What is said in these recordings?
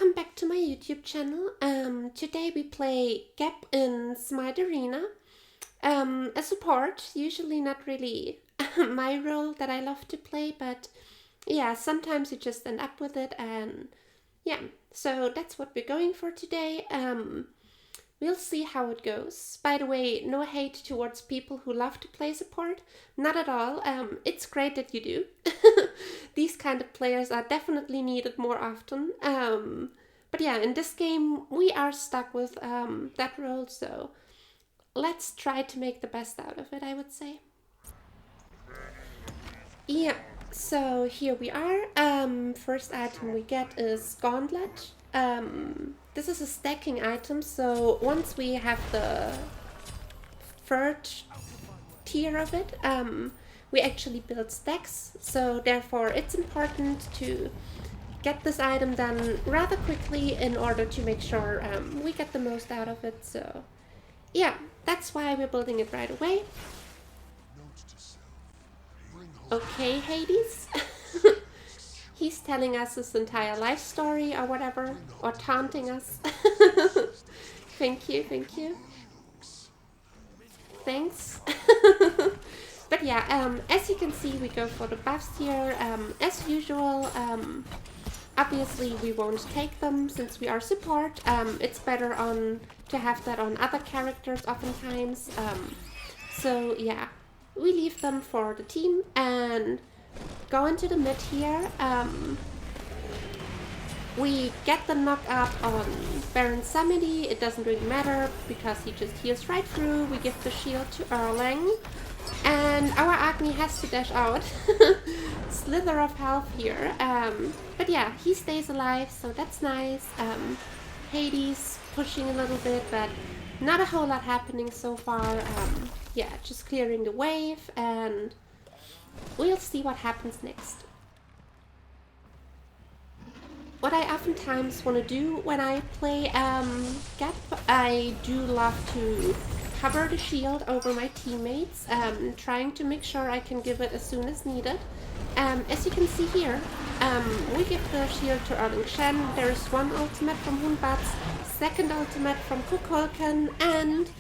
welcome back to my YouTube channel. Today we play Gap in Smite Arena. A support, usually not really my role that I love to play, but yeah, sometimes you just end up with it, and yeah, so that's what we're going for today. We'll see how it goes. By the way, no hate towards people who love to play support. Not at all. It's great that you do. These kind of players are definitely needed more often. But yeah, in this game, we are stuck with that role, so let's try to make the best out of it, I would say. Yeah, so here we are. First item we get is Gauntlet. This is a stacking item, so once we have the third tier of it, we actually build stacks, so therefore it's important to get this item done rather quickly in order to make sure we get the most out of it. So yeah, that's why we're building it right away. Okay, Hades. He's telling us his entire life story or whatever, or taunting us. Thank you, thank you. Thanks. But yeah, as you can see, we go for the buffs here. As usual, obviously we won't take them since we are support. It's better to have that on other characters oftentimes. So yeah, we leave them for the team and go into the mid here. We get the knock up on Baron Samedi. It doesn't really matter because he just heals right through. We give the shield to Erlang. And our Agni has to dash out. Slither of health here. But yeah, he stays alive, so that's nice. Hades pushing a little bit, but not a whole lot happening so far. Yeah, just clearing the wave, and we'll see what happens next. What I oftentimes want to do when I play Gap, I do love to cover the shield over my teammates, trying to make sure I can give it as soon as needed. As you can see here, we give the shield to Erling Shen. There is one ultimate from Hunbats, second ultimate from Kukulkan, and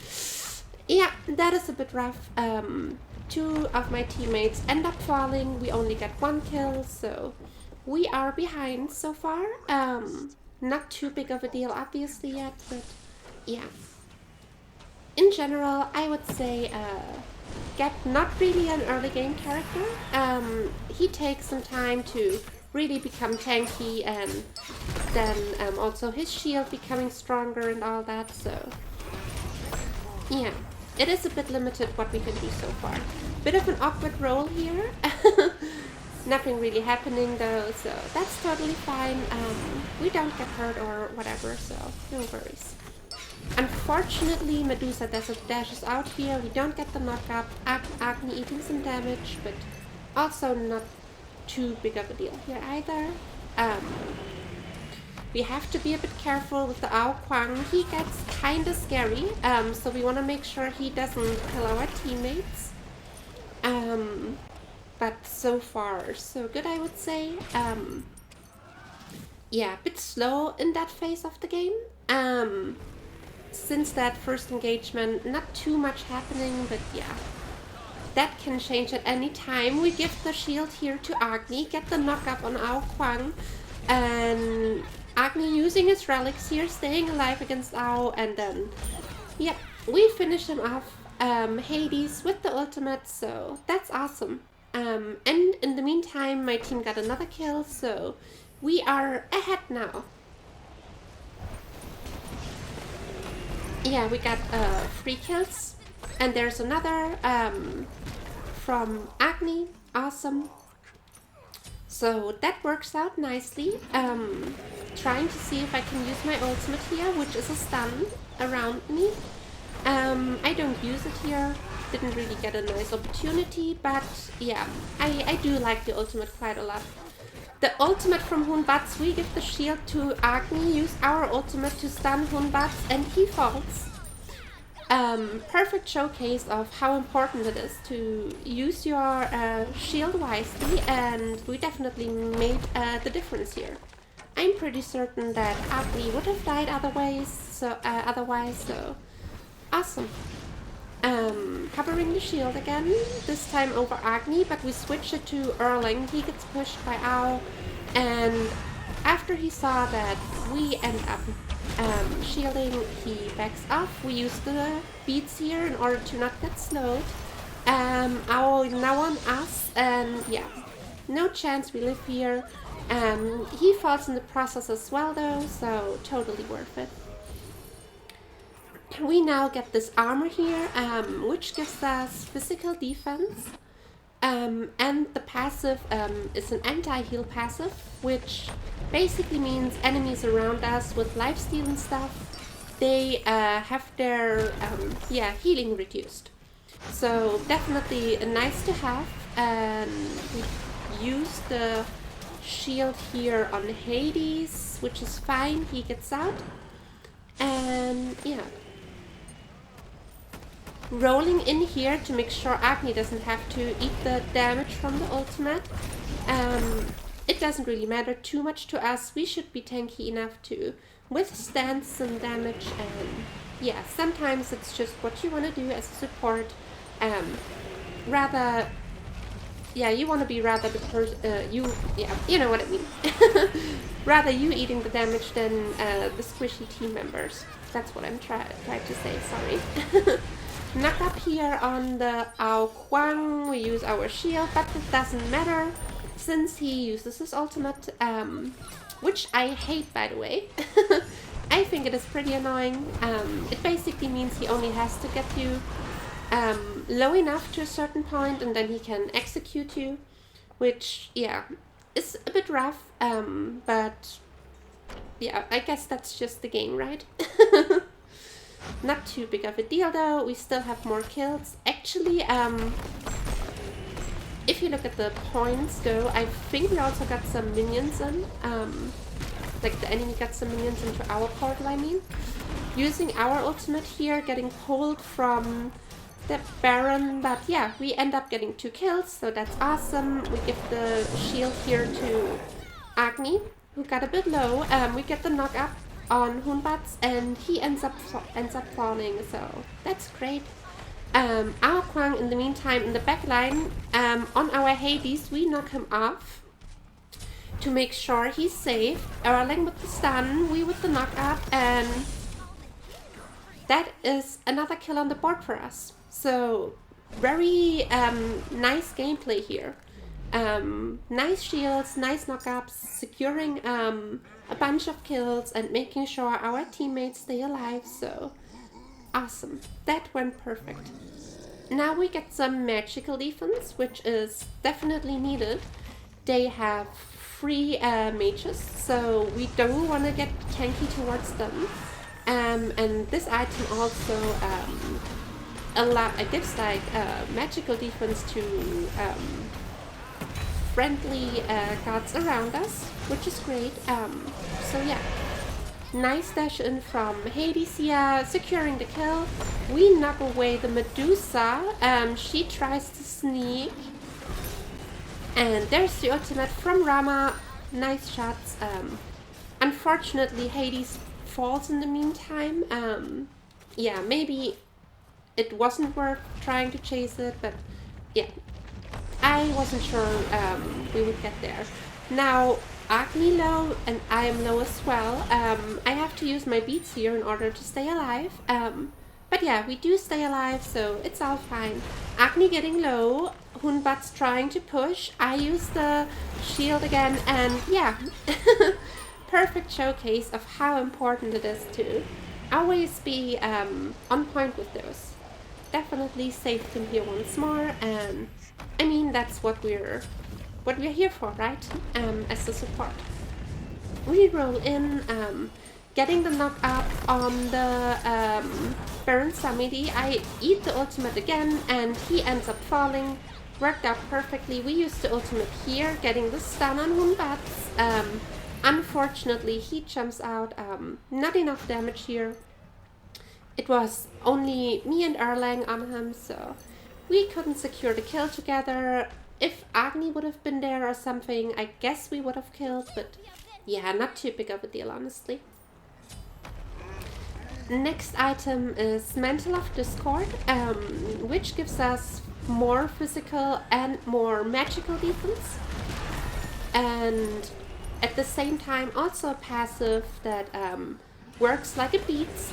yeah, that is a bit rough. Two of my teammates end up falling. We only get one kill, so we are behind so far. Not too big of a deal obviously yet, but yeah. In general, I would say Gap not really an early game character. He takes some time to really become tanky, and then also his shield becoming stronger and all that, so yeah. It is a bit limited what we can do so far. Bit of an awkward role here. Nothing really happening though, so that's totally fine. We don't get hurt or whatever, so no worries. Unfortunately, Medusa dashes out here. We don't get the knockup. Agni eating some damage, but also not too big of a deal here either. We have to be a bit careful with the Ao Kwang. He gets kinda scary, so we want to make sure he doesn't kill our teammates. But so far, so good, I would say. Yeah, a bit slow in that phase of the game. Since that first engagement, not too much happening, but yeah. That can change at any time. We give the shield here to Agni, get the knockup on Ao Kwang, and Agni using his relics here, staying alive against Ao, and then, yeah, we finish him off. Hades with the ultimate, so that's awesome. And in the meantime, my team got another kill, so we are ahead now. Yeah, we got 3 kills, and there's another from Agni, awesome. So that works out nicely. Trying to see if I can use my ultimate here, which is a stun around me. I don't use it here, didn't really get a nice opportunity, but yeah, I do like the ultimate quite a lot. The ultimate from Hunbats, we give the shield to Agni, use our ultimate to stun Hunbats, and he falls. Perfect showcase of how important it is to use your shield wisely, and we definitely made the difference here. I'm pretty certain that Agni would have died otherwise, so awesome. Covering the shield again, this time over Agni, but we switch it to Erling. He gets pushed by Owl, and after he saw that we end up shielding, he backs off. We use the beads here in order to not get slowed. Owl now on us, and yeah, no chance we live here. He falls in the process as well though, so totally worth it. We now get this armor here, which gives us physical defense, and the passive is an anti-heal passive, which basically means enemies around us with lifesteal and stuff, they have their healing reduced. So definitely nice to have, and we use the shield here on Hades, which is fine, he gets out, and yeah. Rolling in here to make sure Agni doesn't have to eat the damage from the ultimate. It doesn't really matter too much to us. We should be tanky enough to withstand some damage, and yeah, sometimes it's just what you want to do as a support. You want to be rather the person, you know what I mean. Rather you eating the damage than the squishy team members. That's what I'm trying to say, sorry. Knock up here on the Ao Kwang, we use our shield, but it doesn't matter since he uses his ultimate, which I hate, by the way. I think it is pretty annoying. It basically means he only has to get you low enough to a certain point and then he can execute you, which, yeah, is a bit rough, but yeah, I guess that's just the game, right? Not too big of a deal though, we still have more kills. Actually, if you look at the points though, I think we also got some minions in. Like the enemy got some minions into our portal, I mean. Using our ultimate here, getting pulled from the Baron, but yeah, we end up getting 2 kills, so that's awesome. We give the shield here to Agni, who got a bit low. We get the knock up on Hunbats, and he ends up falling, so that's great. Our Kwang, in the meantime, in the back line, on our Hades, we knock him off to make sure he's safe. Erling with the stun, we with the knock up, and that is another kill on the board for us. So very nice gameplay here. Nice shields, nice knockups, securing a bunch of kills and making sure our teammates stay alive, so awesome. That went perfect. Now we get some magical defense, which is definitely needed. They have 3 mages, so we don't want to get tanky towards them. And this item also gives like magical defense to friendly gods around us, which is great. So yeah, nice dash in from Hades here, securing the kill. We knock away the Medusa. She tries to sneak, and there's the ultimate from Rama. Nice shots. Unfortunately, Hades falls in the meantime. Yeah, maybe it wasn't worth trying to chase it, but yeah, I wasn't sure we would get there. Now, Agni low, and I am low as well. I have to use my beats here in order to stay alive. But yeah, we do stay alive, so it's all fine. Agni getting low, Hunbat's trying to push. I use the shield again, and yeah, perfect showcase of how important it is to always be on point with those. Definitely saved him here once more, and I mean, that's what we're here for, right? As a support. We roll in, getting the knock up on the Baron Samedi. I eat the ultimate again, and he ends up falling. Worked out perfectly. We used the ultimate here, getting the stun on Hunbats. Unfortunately, he jumps out. Not enough damage here. It was only me and Erlang on him, so we couldn't secure the kill together. If Agni would have been there or something, I guess we would have killed, but yeah, not too big of a deal, honestly. Next item is Mantle of Discord, which gives us more physical and more magical defense. And at the same time also a passive that works like a beats.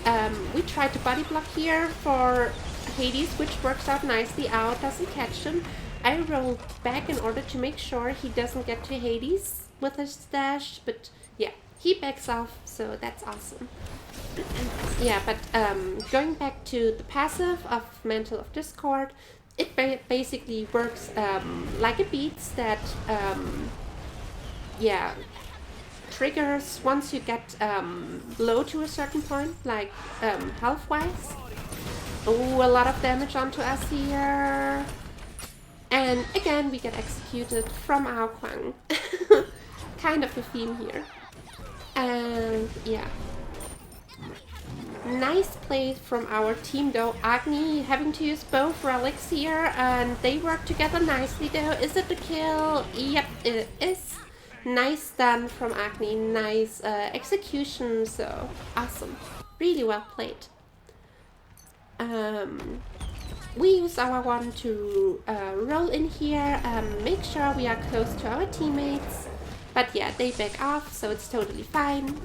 We tried to body block here for Hades, which works out nicely out, doesn't catch him. I rolled back in order to make sure he doesn't get to Hades with his dash, but yeah, he backs off, so that's awesome. Yeah, but going back to the passive of Mantle of Discord, it basically works like a beats that yeah, triggers once you get low to a certain point, like health-wise. Oh, a lot of damage onto us here. And again, we get executed from our Kwang. Kind of a theme here. And yeah. Nice play from our team though. Agni having to use both relics here, and they work together nicely though. Is it the kill? Yep, it is. Nice done from Agni. Nice execution, so awesome. Really well played. We use our one to roll in here, make sure we are close to our teammates. But yeah, they back off, so it's totally fine.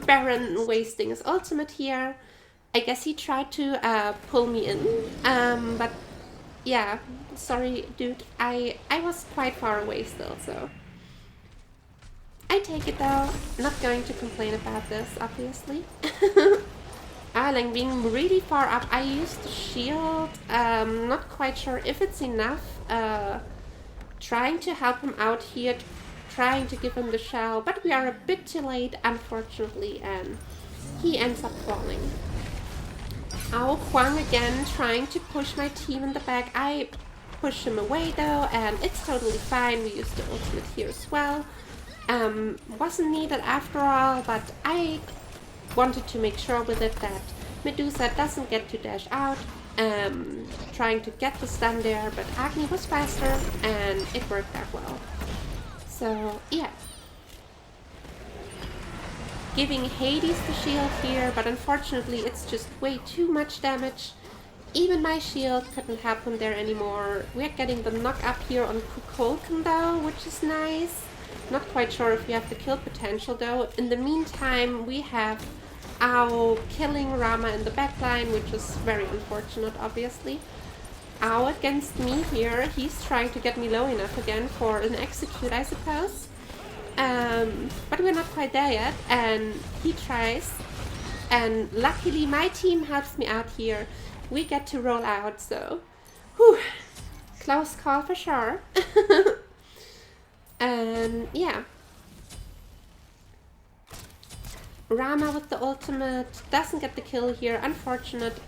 Baron wasting his ultimate here. I guess he tried to pull me in, but yeah, sorry dude, I was quite far away still, so. I take it though, not going to complain about this, obviously. Like being really far up, I used the shield, not quite sure if it's enough. Trying to help him out here, trying to give him the shell, but we are a bit too late, unfortunately, and he ends up falling. Our Huang again trying to push my team in the back. I push him away though, and it's totally fine. We used the ultimate here as well. Wasn't needed after all, but I wanted to make sure with it that Medusa doesn't get to dash out. Trying to get the stun there, but Agni was faster and it worked out well. So yeah. Giving Hades the shield here, but unfortunately it's just way too much damage. Even my shield couldn't help him there anymore. We're getting the knock up here on Kukulkan though, which is nice. Not quite sure if we have the kill potential though. In the meantime, we have Ao killing Rama in the backline, which is very unfortunate, obviously. Ao against me here. He's trying to get me low enough again for an execute, I suppose. But we're not quite there yet, and he tries. And luckily, my team helps me out here. We get to roll out, so whew, close call for sure. And yeah. Rama with the ultimate doesn't get the kill here, unfortunate.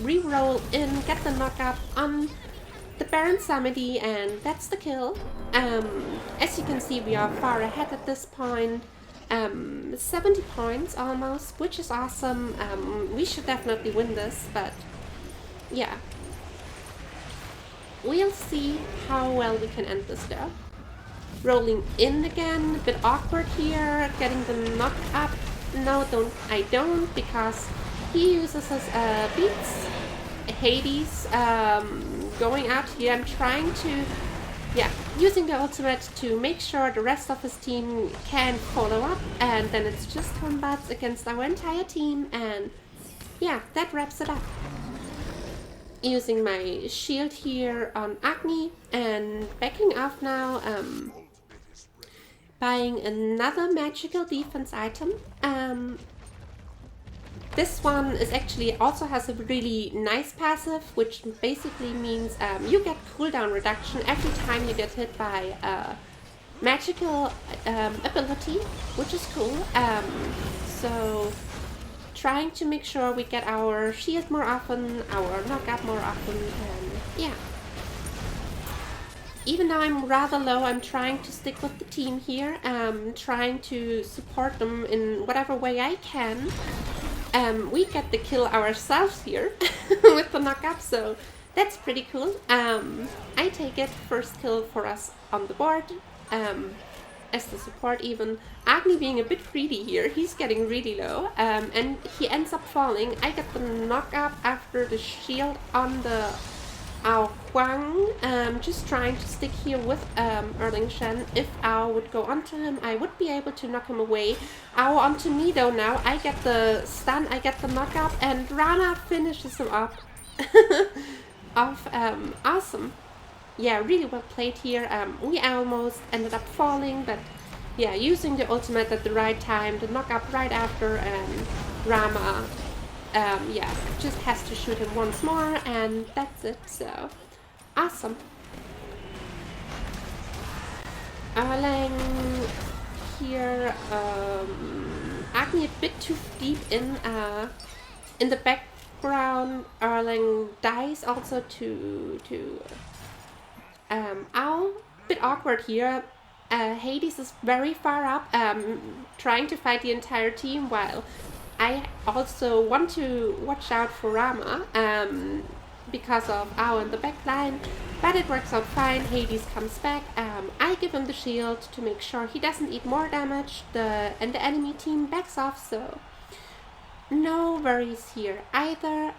Reroll in, get the knock-up on the Baron Samedi, and that's the kill. As you can see, we are far ahead at this point. 70 points almost, which is awesome. We should definitely win this, but yeah. We'll see how well we can end this though. Rolling in again, a bit awkward here, getting the knock up. No, I don't, because he uses his beats. Hades going out here. I'm trying to, yeah, using the ultimate to make sure the rest of his team can follow up, and then it's just combats against our entire team, and yeah, that wraps it up. Using my shield here on Agni and backing off now. Buying another magical defense item. This one is actually also has a really nice passive, which basically means you get cooldown reduction every time you get hit by a magical ability, which is cool. So trying to make sure we get our shield more often, our knock-up more often, and yeah. Even though I'm rather low, I'm trying to stick with the team here, trying to support them in whatever way I can. We get the kill ourselves here with the knock-up, so that's pretty cool. I take it, first kill for us on the board. as the support even. Agni being a bit greedy here, he's getting really low, and he ends up falling. I get the knock up after the shield on the Ao Huang, just trying to stick here with Erling Shen. If Ao would go onto him, I would be able to knock him away. Ao onto me though now. I get the stun, I get the knock up, and Rana finishes him up. Awesome. Yeah, really well played here. We almost ended up falling, but yeah, using the ultimate at the right time, the knock up right after, and Rama yeah, just has to shoot him once more, and that's it. So awesome. Erlang here, Agni a bit too deep in the background. Erlang dies also to Ao. Bit awkward here. Hades is very far up, trying to fight the entire team, while I also want to watch out for Rama because of Ao in the back line, but it works out fine. Hades comes back. I give him the shield to make sure he doesn't eat more damage, and the enemy team backs off, so no worries here either.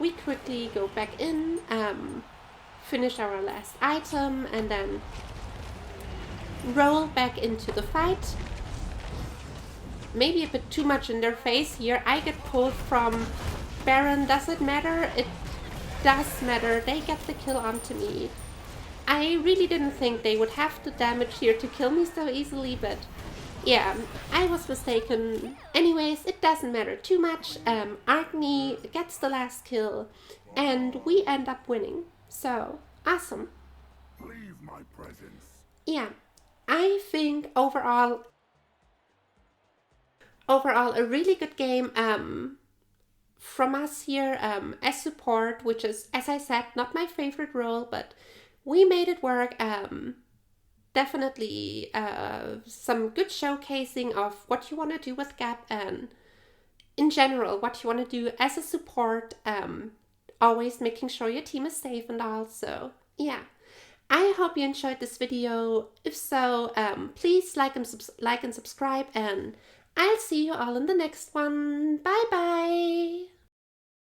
We quickly go back in, finish our last item, and then roll back into the fight. Maybe a bit too much in their face here. I get pulled from Baron. Does it matter? It does matter. They get the kill onto me. I really didn't think they would have the damage here to kill me so easily, but yeah, I was mistaken. Anyways, it doesn't matter too much. Agni gets the last kill, and we end up winning. So, awesome. Leave my presence. Yeah, I think overall a really good game from us here as support, which is, as I said, not my favorite role, but we made it work. Definitely some good showcasing of what you want to do with Gap, and in general what you want to do as a support, always making sure your team is safe and all. So yeah, I hope you enjoyed this video. If so, please like and subscribe, and I'll see you all in the next one. Bye bye!